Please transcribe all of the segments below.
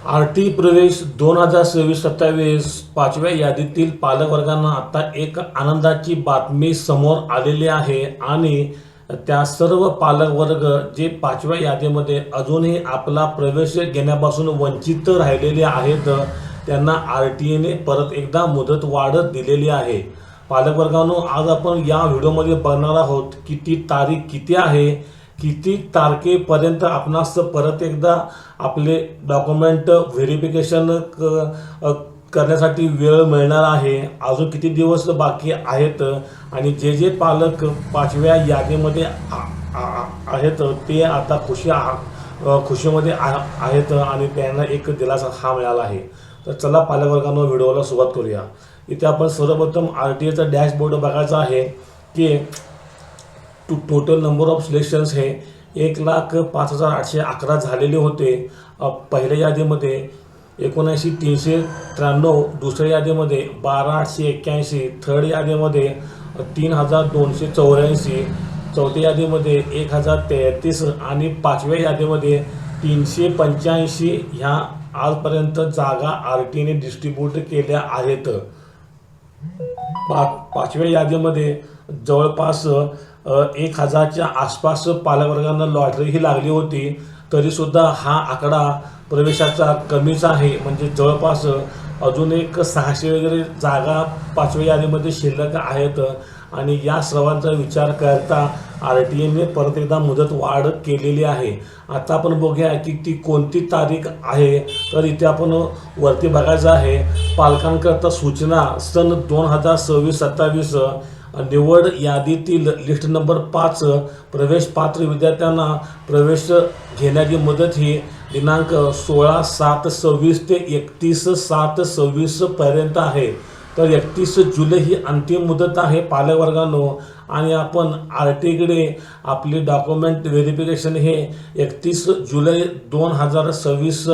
RT प्रवेश 2026-27 पाचव्या यादीतील पालकवर्गांना आता एक आनंदाची बातमी समोर आलेली आहे आणि त्या सर्व पालकवर्ग जे पाचव्या यादीमध्ये अजूनही आपला प्रवेश घेण्यापासून वंचित राहिलेले आहेत त्यांना आरटीएने परत एकदा मुदत वाढ दिलेली आहे। पालकवर्गांनो, आज आपण या व्हिडिओमध्ये बघणार आहोत की ती तारीख किती आहे, किती तारखेपर्यंत आपणास परत एकदा आपले डॉक्युमेंट व्हेरिफिकेशन करण्यासाठी वेळ मिळणार आहे, अजून किती दिवस बाकी आहेत आणि जे जे पालक पाचव्या यादीमध्ये आहेत ते आता खुशीमध्ये आहेत आणि त्यांना एक दिलासा हा मिळाला आहे। तर चला पालकवर्गांनो, व्हिडिओला सुरुवात करूया। इथे आपण सर्वप्रथम आरटीएचा डॅशबोर्ड बघायचा आहे की टोटल नंबर ऑफ सिलेक्शन्स हे 1,05,811 झालेले होते पहिल्या यादीमध्ये, 79,393 दुसऱ्या यादीमध्ये, 12,881 थर्ड यादीमध्ये, 3,284 चौथ्या यादीमध्ये, 1,033 आणि पाचव्या यादीमध्ये 385 ह्या आजपर्यंत जागा आरटीएने डिस्ट्रीब्यूट केल्या आहेत। पाचव्या यादीमध्ये जवळपास 1,000च्या आसपास पालकवर्गांना लॉटरी ही लागली होती, तरीसुद्धा हा आकडा प्रवेशाचा कमीच आहे। म्हणजे जवळपास अजून एक 600 वगैरे जागा पाचव्या यादीमध्ये शिल्लक आहेत आणि या सर्वांचा विचार करता आरटीएने परत एकदा मुदत वाढ केलेली आहे। आता आपण बघूया की ती कोणती तारीख आहे। तर इथे आपण वरती बघायचं आहे, पालकांकरता सूचना सन 2026-27 निवड यादीतील लिस्ट नंबर 5 प्रवेश पात्र विद्यार्थ्यांना प्रवेश घेण्याची मुदत ही दिनांक 16/7/26 ते 31/7/26 पर्यंत आहे। तर 31 जुलै ही अंतिम मुदत आहे पालकवर्गांनो आणि आपण आरटीएकडे आपले डॉक्युमेंट व्हेरिफिकेशन हे 31 जुलै 2026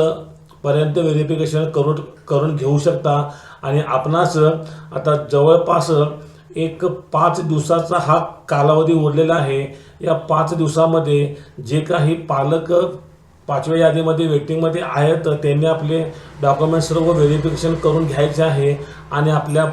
पर्यंत व्हेरिफिकेशन करून घेऊ शकता आणि आपणास आता जवळपास एक 5 दिवसाचा हा कालावधी उरलेला आहे। या 5 दिवसामध्ये जे काही पालक पाचव्या यादीमध्ये वेटिंगमध्ये आहेत त्यांनी आपले डॉक्युमेंट सर्व व्हेरिफिकेशन करून घ्यायचे आहे आणि आपल्या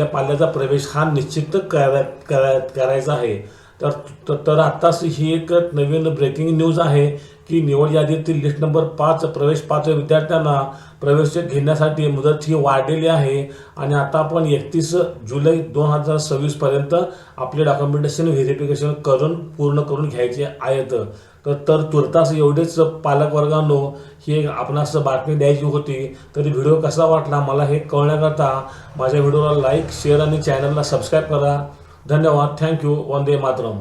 पाल्याचा प्रवेश हा निश्चित करायचा आहे। तर आत्ताच ही एक नवीन ब्रेकिंग न्यूज आहे की निवड यादीतील लिस्ट नंबर 5 प्रवेश पात्र विद्यार्थ्यांना प्रवेश घेण्यासाठी मुदत ही वाढलेली आहे आणि आता आपण 31 जुलै 2026 पर्यंत आपले डॉक्युमेंटेशन व्हेरिफिकेशन पूर्ण करून घ्यायचे आहेत। तर तुर्तास एवढेच पालकवर्गांनो ही आपणास बातमी द्यायची होती। तरी व्हिडिओ कसा वाटला मला हे कळण्याकरता माझ्या व्हिडिओला लाईक, शेअर आणि चॅनलला सबस्क्राईब करा। धन्यवाद। थँक्यू। वंदे मातरम।